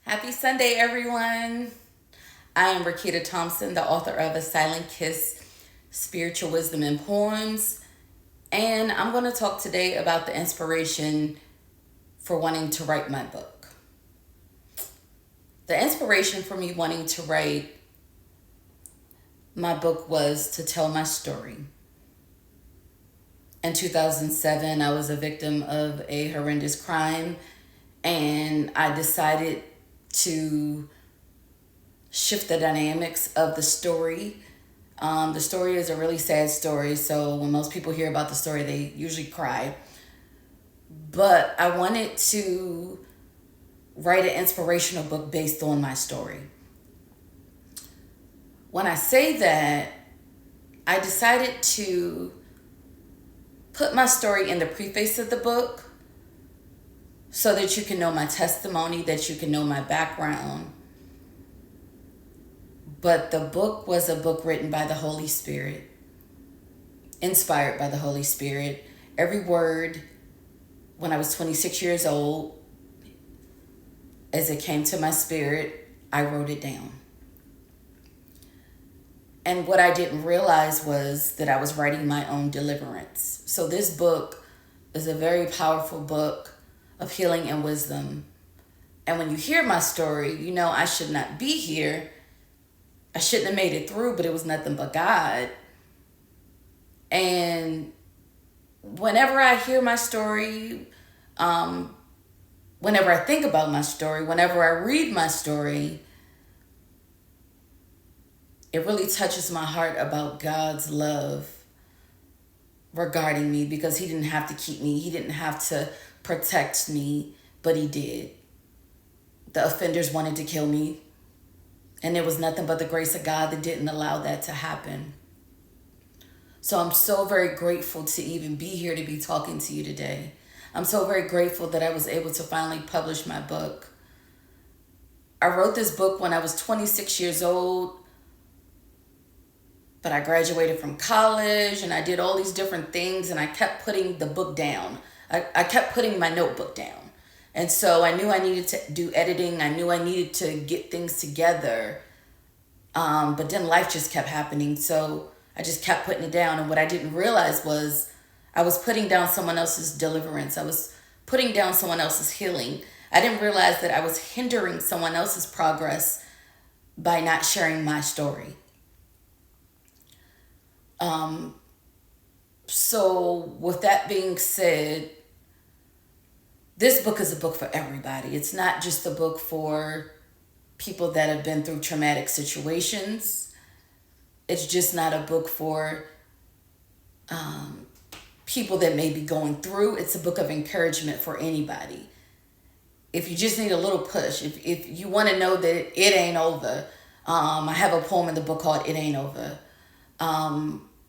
Happy Sunday, everyone. I am Rakita Thompson, the author of A Silent Kiss Spiritual Wisdom and Poems. And I'm going to talk today about the inspiration for wanting to write my book. The inspiration for me wanting to write my book was to tell my story. In 2007, I was a victim of a horrendous crime, and I decided to shift the dynamics of the story. The story is a really sad story, so when most people hear about the story, they usually cry. But I wanted to write an inspirational book based on my story. When I say that, I decided to put my story in the preface of the book so that you can know my testimony, that you can know my background. But the book was a book written by the Holy Spirit, inspired by the Holy Spirit. Every word, when I was 26 years old, as it came to my spirit, I wrote it down. And what I didn't realize was that I was writing my own deliverance. So this book is a very powerful book of healing and wisdom. And when you hear my story, you know I should not be here. I shouldn't have made it through, but it was nothing but God. And whenever I hear my story, whenever I think about my story, whenever I read my story, it really touches my heart about God's love regarding me, because He didn't have to keep me. He didn't have to protect me, but He did. The offenders wanted to kill me, and it was nothing but the grace of God that didn't allow that to happen. So I'm so very grateful to even be here, to be talking to you today. I'm so very grateful that I was able to finally publish my book. I wrote this book when I was 26 years old, but I graduated from college and I did all these different things, and I kept putting the book down. I kept putting my notebook down. And so I knew I needed to do editing. I knew I needed to get things together. But then life just kept happening. So I just kept putting it down. And what I didn't realize was I was putting down someone else's deliverance. I was putting down someone else's healing. I didn't realize that I was hindering someone else's progress by not sharing my story. So with that being said, this book is a book for everybody. It's not just a book for people that have been through traumatic situations. It's just not a book for people that may be going through. It's a book of encouragement for anybody. If you just need a little push, if you want to know that it ain't over, I have a poem in the book called It Ain't Over.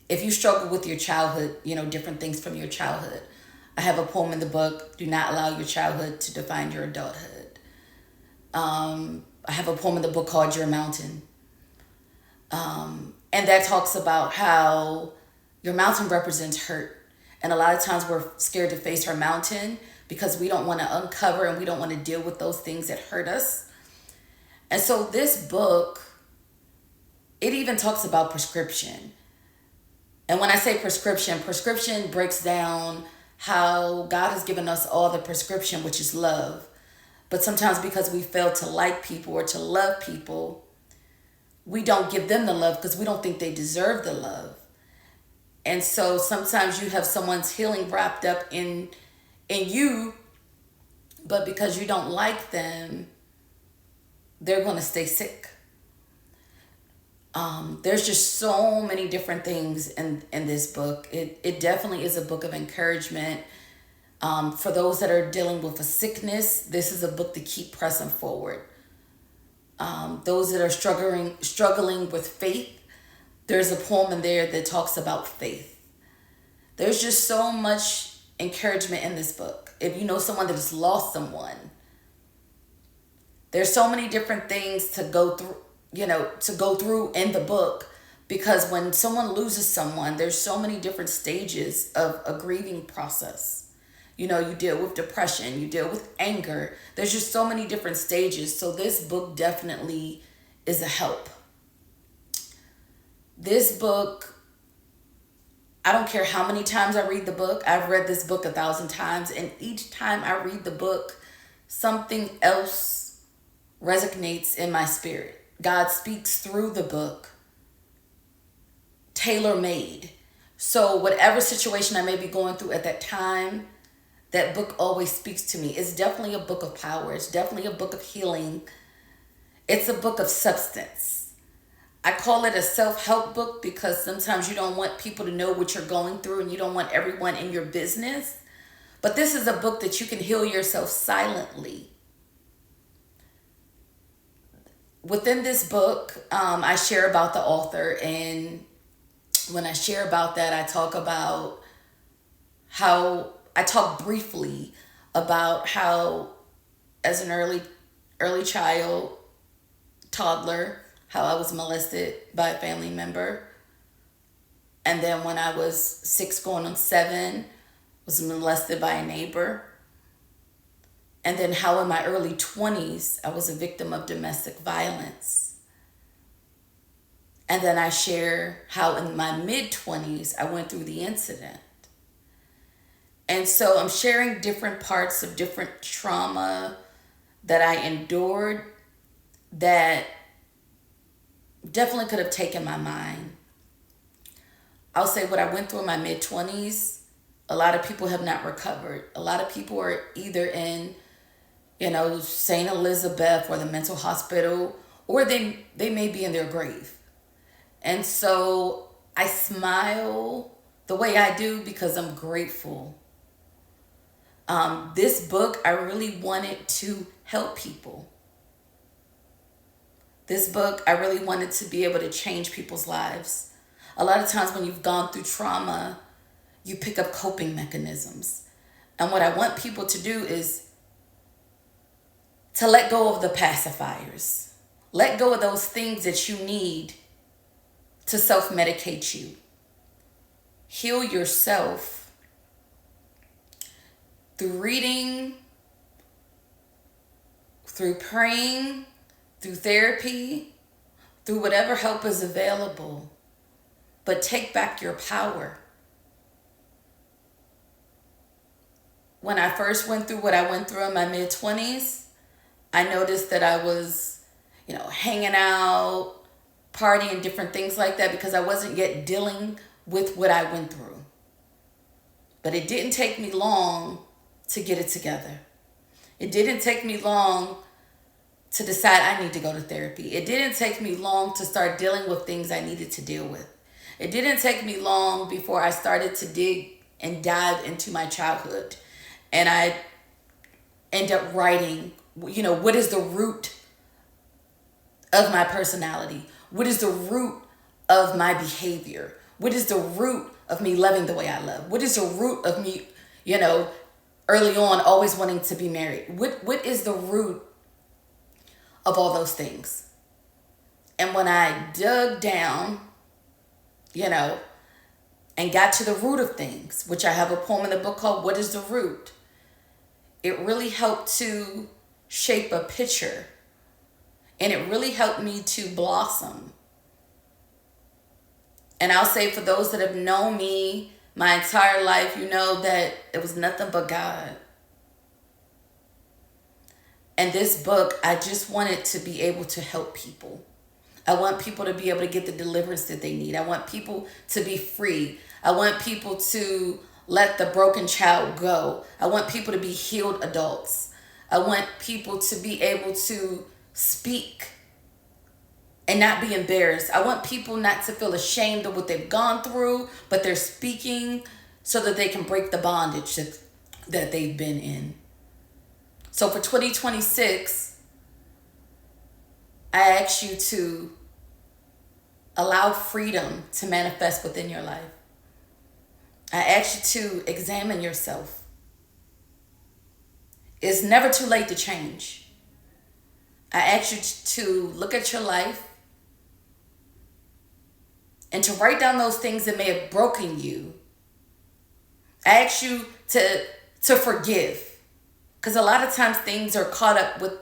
If you struggle with your childhood, different things from your childhood, I have a poem in the book, Do Not Allow Your Childhood to Define Your Adulthood. I have a poem in the book called Your Mountain. And that talks about how your mountain represents hurt. And a lot of times we're scared to face our mountain because we don't want to uncover and we don't want to deal with those things that hurt us. And so this book, it even talks about prescription. And when I say prescription breaks down how God has given us all the prescription, which is love. But sometimes because we fail to like people or to love people, we don't give them the love because we don't think they deserve the love. And so sometimes you have someone's healing wrapped up in you, but because you don't like them, they're going to stay sick. There's just so many different things in this book. It definitely is a book of encouragement. For those that are dealing with a sickness, this is a book to keep pressing forward. Those that are struggling with faith, there's a poem in there that talks about faith. There's just so much encouragement in this book. If you know someone that has lost someone, there's so many different things to go through in the book, because when someone loses someone, there's so many different stages of a grieving process. You deal with depression, you deal with anger. There's just so many different stages. So this book definitely is a help. This book, I don't care how many times I read the book. I've read this book 1,000 times, and each time I read the book, something else resonates in my spirit. God speaks through the book, tailor-made. So whatever situation I may be going through at that time, that book always speaks to me. It's definitely a book of power. It's definitely a book of healing. It's a book of substance. I call it a self-help book because sometimes you don't want people to know what you're going through and you don't want everyone in your business. But this is a book that you can heal yourself silently. Within this book, I share about the author, and when I share about that, I talk about I talk briefly about how as an early child, toddler, how I was molested by a family member. And then when I was 6 going on 7, was molested by a neighbor. And then how in my early 20s, I was a victim of domestic violence. And then I share how in my mid-20s, I went through the incident. And so I'm sharing different parts of different trauma that I endured that definitely could have taken my mind. I'll say what I went through in my mid-20s, a lot of people have not recovered. A lot of people are either in, St. Elizabeth or the mental hospital, or they may be in their grave. And so I smile the way I do because I'm grateful. This book, I really wanted to help people. This book, I really wanted to be able to change people's lives. A lot of times when you've gone through trauma, you pick up coping mechanisms. And what I want people to do is to let go of the pacifiers. Let go of those things that you need to self-medicate you. Heal yourself through reading, through praying, through therapy, through whatever help is available. But take back your power. When I first went through what I went through in my mid-20s, I noticed that I was, hanging out, partying, different things like that because I wasn't yet dealing with what I went through. But it didn't take me long to get it together. It didn't take me long to decide I need to go to therapy. It didn't take me long to start dealing with things I needed to deal with. It didn't take me long before I started to dig and dive into my childhood. And I end up writing, what is the root of my personality? What is the root of my behavior? What is the root of me loving the way I love? What is the root of me, early on always wanting to be married? What is the root of all those things? And when I dug down, and got to the root of things, which I have a poem in the book called What is the Root? It really helped to shape a picture. And it really helped me to blossom. And I'll say for those that have known me my entire life, you know that it was nothing but God. And this book, I just wanted to be able to help people. I want people to be able to get the deliverance that they need. I want people to be free. I want people to let the broken child go. I want people to be healed adults. I want people to be able to speak and not be embarrassed. I want people not to feel ashamed of what they've gone through, but they're speaking so that they can break the bondage that they've been in. So for 2026, I ask you to allow freedom to manifest within your life. I ask you to examine yourself. It's never too late to change. I ask you to look at your life and to write down those things that may have broken you. I ask you to to forgive. Because a lot of times things are caught up with